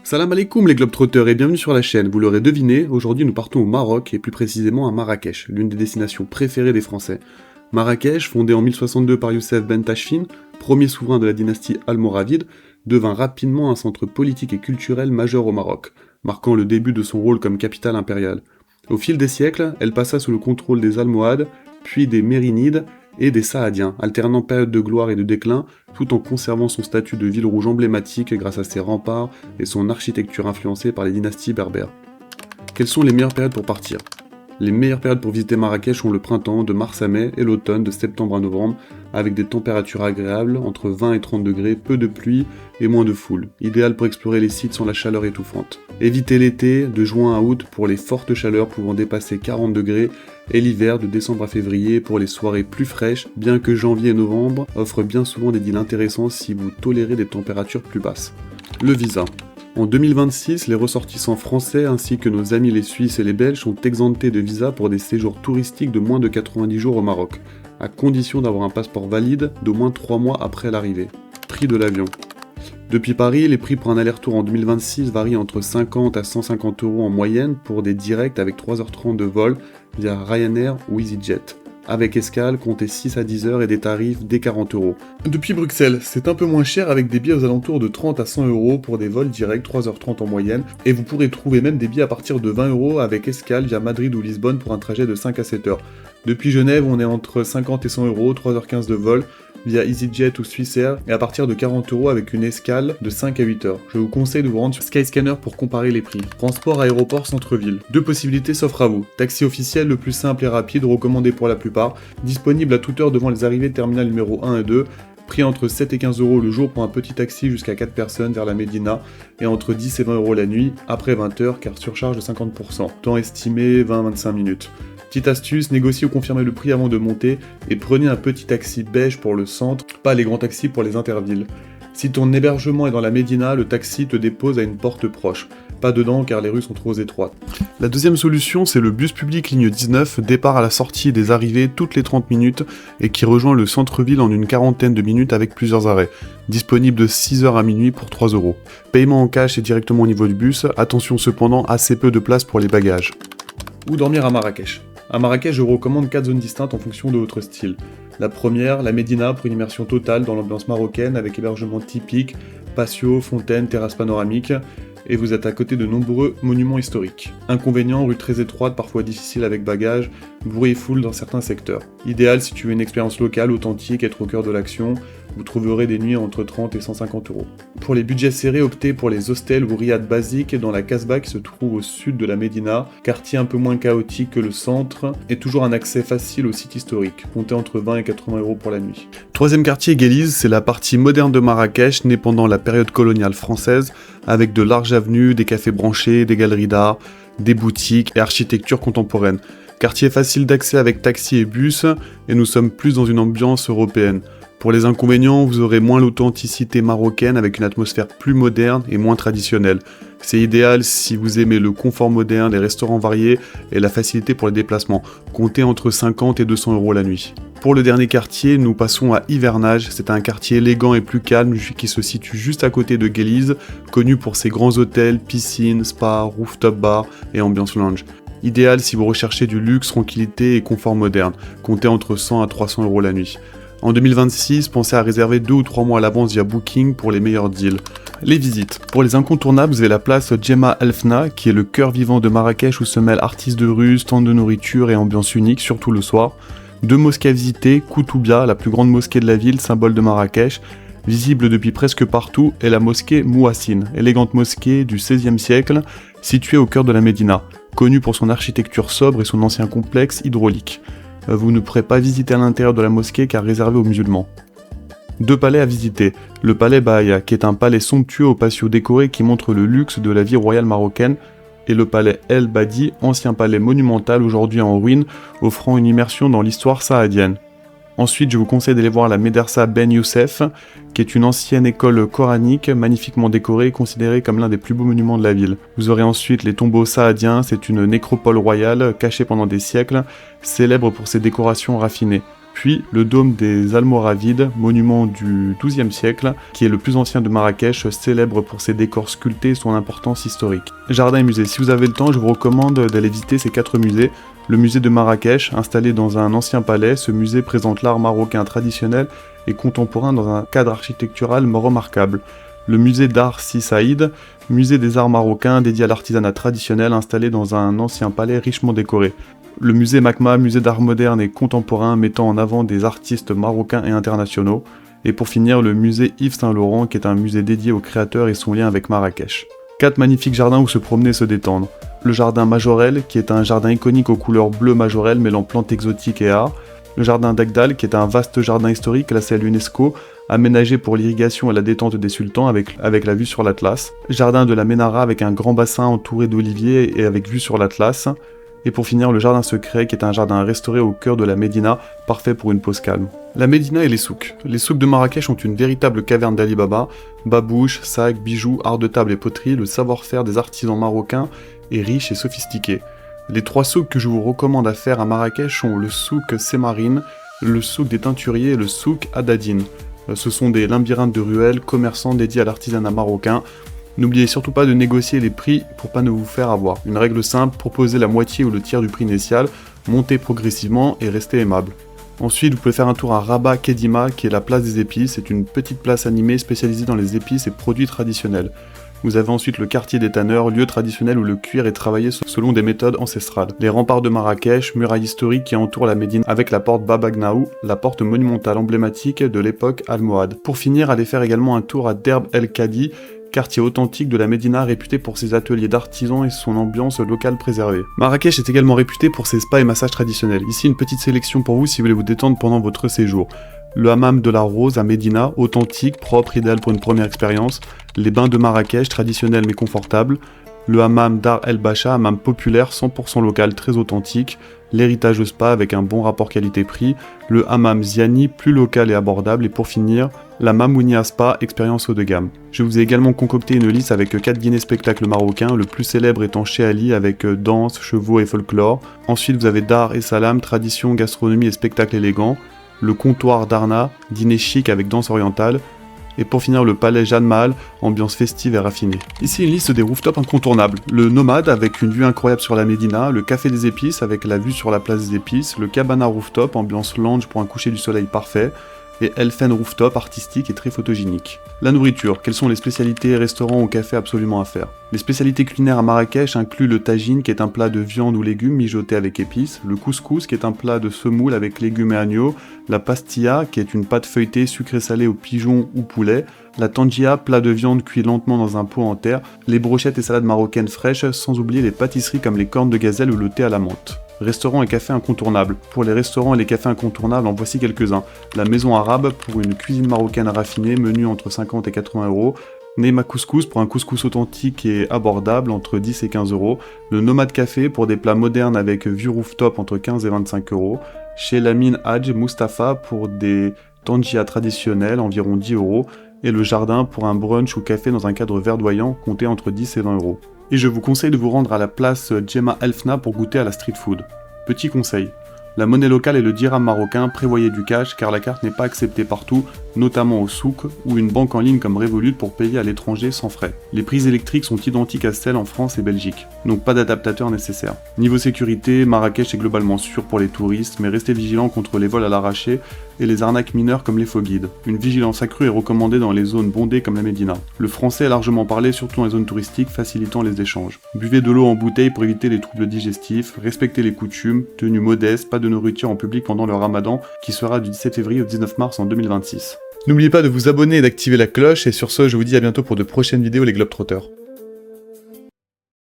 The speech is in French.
Salam alaikum les Globetrotters et bienvenue sur la chaîne. Vous l'aurez deviné, aujourd'hui nous partons au Maroc et plus précisément à Marrakech, l'une des destinations préférées des Français. Marrakech, fondée en 1062 par Youssef Ben Tachfine, premier souverain de la dynastie almoravide, devint rapidement un centre politique et culturel majeur au Maroc, marquant le début de son rôle comme capitale impériale. Au fil des siècles, elle passa sous le contrôle des Almohades, puis des Mérinides et des Saadiens, alternant périodes de gloire et de déclin, tout en conservant son statut de ville rouge emblématique grâce à ses remparts et son architecture influencée par les dynasties berbères. Quelles sont les meilleures périodes pour partir ? Les meilleures périodes pour visiter Marrakech sont le printemps, de mars à mai, et l'automne, de septembre à novembre, avec des températures agréables, entre 20 et 30 degrés, peu de pluie et moins de foule, idéal pour explorer les sites sans la chaleur étouffante. Évitez l'été, de juin à août, pour les fortes chaleurs pouvant dépasser 40 degrés, et l'hiver, de décembre à février, pour les soirées plus fraîches, bien que janvier et novembre offrent bien souvent des deals intéressants si vous tolérez des températures plus basses. Le visa. En 2026, les ressortissants français ainsi que nos amis les Suisses et les Belges sont exemptés de visa pour des séjours touristiques de moins de 90 jours au Maroc, à condition d'avoir un passeport valide d'au moins 3 mois après l'arrivée. Prix de l'avion. Depuis Paris, les prix pour un aller-retour en 2026 varient entre 50 à 150 € en moyenne pour des directs avec 3h30 de vol via Ryanair ou EasyJet. Avec escale, comptez 6 à 10 heures et des tarifs dès 40 €. Depuis Bruxelles, c'est un peu moins cher avec des billets aux alentours de 30 à 100 € pour des vols directs 3h30 en moyenne, et vous pourrez trouver même des billets à partir de 20 € avec escale via Madrid ou Lisbonne pour un trajet de 5 à 7 heures. Depuis Genève, on est entre 50 et 100 €, 3h15 de vol, via EasyJet ou Swissair, et à partir de 40 € avec une escale de 5 à 8 heures. Je vous conseille de vous rendre sur Skyscanner pour comparer les prix. Transport aéroport centre-ville. Deux possibilités s'offrent à vous. Taxi officiel le plus simple et rapide, recommandé pour la plupart, disponible à toute heure devant les arrivées terminal numéro 1 et 2, prix entre 7 et 15 € le jour pour un petit taxi jusqu'à 4 personnes vers la Médina, et entre 10 et 20 € la nuit, après 20 h car surcharge de 50%. Temps estimé 20-25 minutes. Petite astuce, négociez ou confirmez le prix avant de monter et prenez un petit taxi beige pour le centre, pas les grands taxis pour les intervilles. Si ton hébergement est dans la Médina, le taxi te dépose à une porte proche. Pas dedans car les rues sont trop étroites. La deuxième solution, c'est le bus public ligne 19, départ à la sortie et des arrivées toutes les 30 minutes et qui rejoint le centre-ville en une quarantaine de minutes avec plusieurs arrêts. Disponible de 6h à minuit pour 3 €. Paiement en cash et directement au niveau du bus, attention cependant, assez peu de place pour les bagages. Où dormir à Marrakech ? À Marrakech, je vous recommande 4 zones distinctes en fonction de votre style. La première, la Médina, pour une immersion totale dans l'ambiance marocaine avec hébergement typique, patio, fontaine, terrasse panoramique, et vous êtes à côté de nombreux monuments historiques. Inconvénient, rue très étroite, parfois difficile avec bagages, bruit et foule dans certains secteurs. Idéal si tu veux une expérience locale, authentique, être au cœur de l'action, vous trouverez des nuits entre 30 et 150 €. Pour les budgets serrés, optez pour les hostels ou riads basiques dans la Casbah qui se trouve au sud de la Médina, quartier un peu moins chaotique que le centre, et toujours un accès facile au site historique, comptez entre 20 et 80 € pour la nuit. Troisième quartier, Guéliz, c'est la partie moderne de Marrakech, née pendant la période coloniale française, avec de larges avenues, des cafés branchés, des galeries d'art, des boutiques et architecture contemporaine. Quartier facile d'accès avec taxi et bus, et nous sommes plus dans une ambiance européenne. Pour les inconvénients, vous aurez moins l'authenticité marocaine avec une atmosphère plus moderne et moins traditionnelle. C'est idéal si vous aimez le confort moderne, les restaurants variés et la facilité pour les déplacements. Comptez entre 50 et 200 € la nuit. Pour le dernier quartier, nous passons à Hivernage. C'est un quartier élégant et plus calme qui se situe juste à côté de Guéliz, connu pour ses grands hôtels, piscines, spas, rooftop bar et ambiance lounge. Idéal si vous recherchez du luxe, tranquillité et confort moderne. Comptez entre 100 à 300 € la nuit. En 2026, pensez à réserver 2 ou 3 mois à l'avance via Booking pour les meilleurs deals. Les visites. Pour les incontournables, vous avez la place Djemma El Fna, qui est le cœur vivant de Marrakech où se mêlent artistes de rue, stands de nourriture et ambiance unique, surtout le soir. 2 mosquées à visiter, Koutoubia, la plus grande mosquée de la ville, symbole de Marrakech, visible depuis presque partout, et la mosquée Mouhassine, élégante mosquée du XVIe siècle, située au cœur de la Médina, connue pour son architecture sobre et son ancien complexe hydraulique. Vous ne pourrez pas visiter à l'intérieur de la mosquée car réservé aux musulmans. 2 palais à visiter. Le palais Bahia, qui est un palais somptueux au patio décoré qui montre le luxe de la vie royale marocaine, et le palais El Badi, ancien palais monumental aujourd'hui en ruine, offrant une immersion dans l'histoire saadienne. Ensuite, je vous conseille d'aller voir la Médersa Ben Youssef, qui est une ancienne école coranique magnifiquement décorée et considérée comme l'un des plus beaux monuments de la ville. Vous aurez ensuite les tombeaux saadiens, c'est une nécropole royale cachée pendant des siècles, célèbre pour ses décorations raffinées. Puis le dôme des Almoravides, monument du XIIe siècle, qui est le plus ancien de Marrakech, célèbre pour ses décors sculptés et son importance historique. Jardin et musée, si vous avez le temps, je vous recommande d'aller visiter ces 4 musées. Le musée de Marrakech, installé dans un ancien palais, ce musée présente l'art marocain traditionnel et contemporain dans un cadre architectural remarquable. Le musée d'art Si Saïd, musée des arts marocains dédié à l'artisanat traditionnel installé dans un ancien palais richement décoré. Le musée MACMA, musée d'art moderne et contemporain mettant en avant des artistes marocains et internationaux. Et pour finir, le musée Yves Saint-Laurent qui est un musée dédié aux créateurs et son lien avec Marrakech. 4 magnifiques jardins où se promener et se détendre. Le jardin Majorelle qui est un jardin iconique aux couleurs bleu Majorelle mêlant plantes exotiques et art. Le jardin d'Agdal qui est un vaste jardin historique classé à l'UNESCO, aménagé pour l'irrigation et la détente des sultans avec la vue sur l'Atlas. Jardin de la Ménara avec un grand bassin entouré d'oliviers et avec vue sur l'Atlas. Et pour finir, le jardin secret qui est un jardin restauré au cœur de la Médina, parfait pour une pause calme. La Médina et les souks. Les souks de Marrakech ont une véritable caverne d'Ali Baba. Babouches, sacs, bijoux, art de table et poterie, le savoir-faire des artisans marocains est riche et sophistiqué. Les 3 souks que je vous recommande à faire à Marrakech sont le souk Semarine, le souk des teinturiers et le souk Adadine. Ce sont des labyrinthes de ruelles commerçants dédiés à l'artisanat marocain. N'oubliez surtout pas de négocier les prix pour pas ne vous faire avoir. Une règle simple, proposez la moitié ou le tiers du prix initial, montez progressivement et restez aimable. Ensuite, vous pouvez faire un tour à Rabat Kedima, qui est la place des épices. C'est une petite place animée spécialisée dans les épices et produits traditionnels. Vous avez ensuite le quartier des tanneurs, lieu traditionnel où le cuir est travaillé selon des méthodes ancestrales. Les remparts de Marrakech, muraille historique qui entoure la Médine avec la porte Bab Agnaou, la porte monumentale emblématique de l'époque almohade. Pour finir, allez faire également un tour à Derb El Kadi, quartier authentique de la Médina réputé pour ses ateliers d'artisans et son ambiance locale préservée. Marrakech est également réputé pour ses spas et massages traditionnels. Ici une petite sélection pour vous si vous voulez vous détendre pendant votre séjour. Le hammam de la Rose à Médina, authentique, propre, idéal pour une première expérience. Les bains de Marrakech, traditionnels mais confortables. Le hammam Dar El Bacha, hammam populaire 100% local, très authentique. L'héritage spa avec un bon rapport qualité-prix. Le hammam Ziani, plus local et abordable. Et pour finir, la Mamounia Spa, expérience haut de gamme. Je vous ai également concocté une liste avec 4 guinées spectacles marocains, le plus célèbre étant Chez Ali avec danse, chevaux et folklore. Ensuite vous avez Dar et Salam, tradition, gastronomie et spectacle élégant. Le comptoir d'Arna, dîner chic avec danse orientale. Et pour finir, le palais Jeanne Mahal, ambiance festive et raffinée. Ici, une liste des rooftops incontournables. Le Nomade, avec une vue incroyable sur la Médina. Le Café des Épices, avec la vue sur la place des Épices. Le Cabana Rooftop, ambiance lounge pour un coucher du soleil parfait. Et Elfen Rooftop, artistique et très photogénique. La nourriture, quelles sont les spécialités, restaurants ou cafés absolument à faire? Les spécialités culinaires à Marrakech incluent le tagine, qui est un plat de viande ou légumes mijotés avec épices, le couscous, qui est un plat de semoule avec légumes et agneaux, la pastilla, qui est une pâte feuilletée sucrée-salée au pigeon ou poulet, la tangia, plat de viande cuit lentement dans un pot en terre, les brochettes et salades marocaines fraîches, sans oublier les pâtisseries comme les cornes de gazelle ou le thé à la menthe. Restaurants et cafés incontournables. Pour les restaurants et les cafés incontournables, en voici quelques-uns. La Maison Arabe pour une cuisine marocaine raffinée, menu entre 50 et 80 euros. Neema Couscous pour un couscous authentique et abordable entre 10 et 15 euros. Le Nomade Café pour des plats modernes avec vue rooftop entre 15 et 25 euros. Chez Lamine Hadj Mustapha pour des tangia traditionnels environ 10 euros. Et le Jardin pour un brunch ou café dans un cadre verdoyant compté entre 10 et 20 euros. Et je vous conseille de vous rendre à la place Djema Elfna pour goûter à la street food. Petit conseil, la monnaie locale et le dirham marocain, prévoyez du cash car la carte n'est pas acceptée partout, notamment au souk ou une banque en ligne comme Revolut pour payer à l'étranger sans frais. Les prises électriques sont identiques à celles en France et Belgique, donc pas d'adaptateur nécessaire. Niveau sécurité, Marrakech est globalement sûr pour les touristes, mais restez vigilants contre les vols à l'arraché et les arnaques mineures comme les faux guides. Une vigilance accrue est recommandée dans les zones bondées comme la Médina. Le français est largement parlé, surtout dans les zones touristiques, facilitant les échanges. Buvez de l'eau en bouteille pour éviter les troubles digestifs, respectez les coutumes, tenue modeste, pas de nourriture en public pendant le ramadan, qui sera du 17 février au 19 mars en 2026. N'oubliez pas de vous abonner et d'activer la cloche, et sur ce, je vous dis à bientôt pour de prochaines vidéos les Globetrotters.